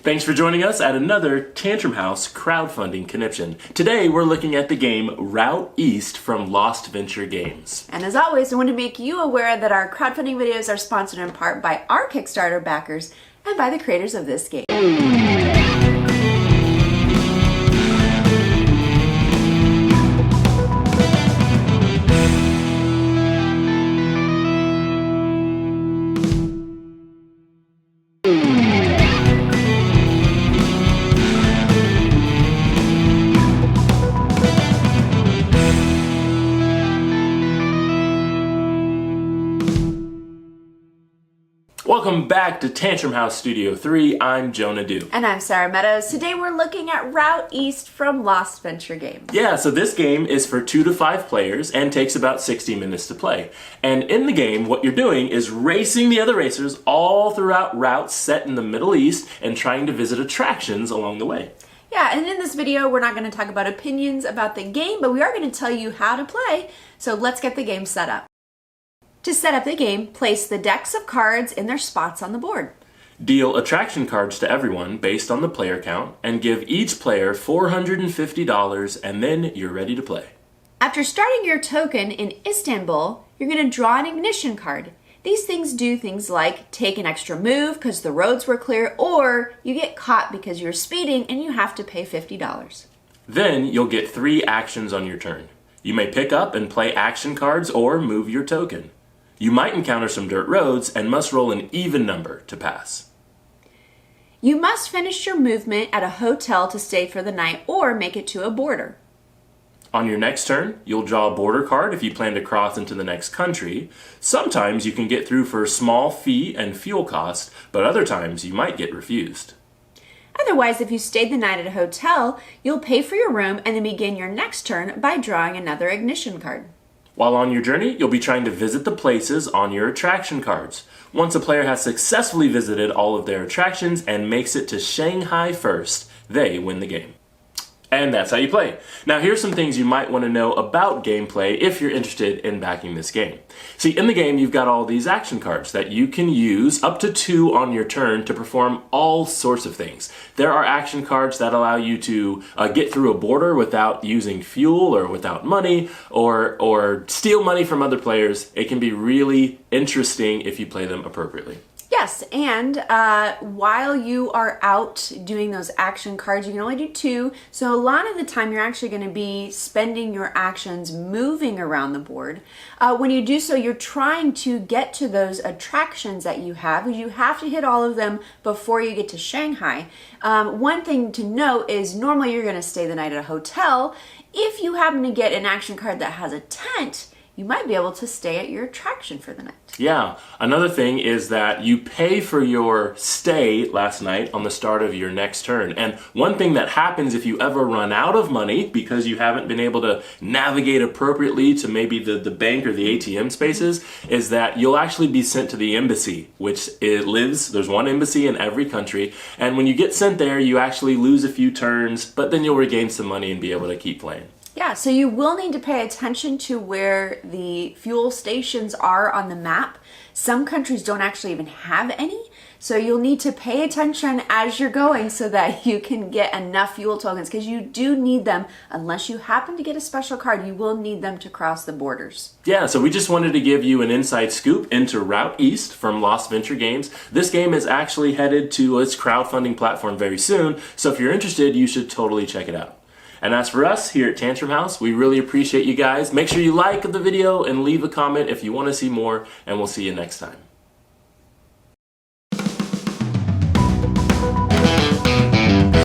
Thanks for joining us at another Tantrum House crowdfunding conniption. Today we're looking at the game Route East from Lost Venture Games. And as always, I want to make you aware that our crowdfunding videos are sponsored in part by our Kickstarter backers and by the creators of this game. Welcome back to Tantrum House Studio 3. I'm Jonah Dew. And I'm Sara Meadows. Today we're looking at Route East from Lost Venture Games. Yeah, so this game is for 2 to 5 players and takes about 60 minutes to play. And in the game, what you're doing is racing the other racers all throughout routes set in the Middle East and trying to visit attractions along the way. Yeah, and in this video, we're not going to talk about opinions about the game, but we are going to tell you how to play. So let's get the game set up. To set up the game, place the decks of cards in their spots on the board. Deal attraction cards to everyone based on the player count and give each player $450 and then you're ready to play. After starting your token in Istanbul, you're going to draw an ignition card. These things do things like take an extra move because the roads were clear, or you get caught because you're speeding and you have to pay $50. Then you'll get 3 actions on your turn. You may pick up and play action cards or move your token. You might encounter some dirt roads and must roll an even number to pass. You must finish your movement at a hotel to stay for the night or make it to a border. On your next turn, you'll draw a border card if you plan to cross into the next country. Sometimes you can get through for a small fee and fuel cost, but other times you might get refused. Otherwise, if you stayed the night at a hotel, you'll pay for your room and then begin your next turn by drawing another ignition card. While on your journey, you'll be trying to visit the places on your attraction cards. Once a player has successfully visited all of their attractions and makes it to Shanghai first, they win the game. And that's how you play. Now here's some things you might want to know about gameplay if you're interested in backing this game. See, in the game you've got all these action cards that you can use up to 2 on your turn to perform all sorts of things. There are action cards that allow you to get through a border without using fuel or without money or steal money from other players. It can be really interesting if you play them appropriately. Yes, and while you are out doing those action cards, you can only do 2. So a lot of the time you're actually going to be spending your actions moving around the board. When you do so, you're trying to get to those attractions that you have. You have to hit all of them before you get to Shanghai. One thing to note is normally you're going to stay the night at a hotel. If you happen to get an action card that has a tent, you might be able to stay at your attraction for the night. Yeah, another thing is that you pay for your stay last night on the start of your next turn. And one thing that happens if you ever run out of money because you haven't been able to navigate appropriately to maybe the bank or the ATM spaces is that you'll actually be sent to the embassy, which there's one embassy in every country. And when you get sent there, you actually lose a few turns, but then you'll regain some money and be able to keep playing. Yeah, so you will need to pay attention to where the fuel stations are on the map. Some countries don't actually even have any, so you'll need to pay attention as you're going so that you can get enough fuel tokens, because you do need them. Unless you happen to get a special card, you will need them to cross the borders. Yeah, so we just wanted to give you an inside scoop into Route East from Lost Venture Games. This game is actually headed to its crowdfunding platform very soon, so if you're interested, you should totally check it out. And as for us here at Tantrum House, we really appreciate you guys. Make sure you like the video and leave a comment if you want to see more, and we'll see you next time.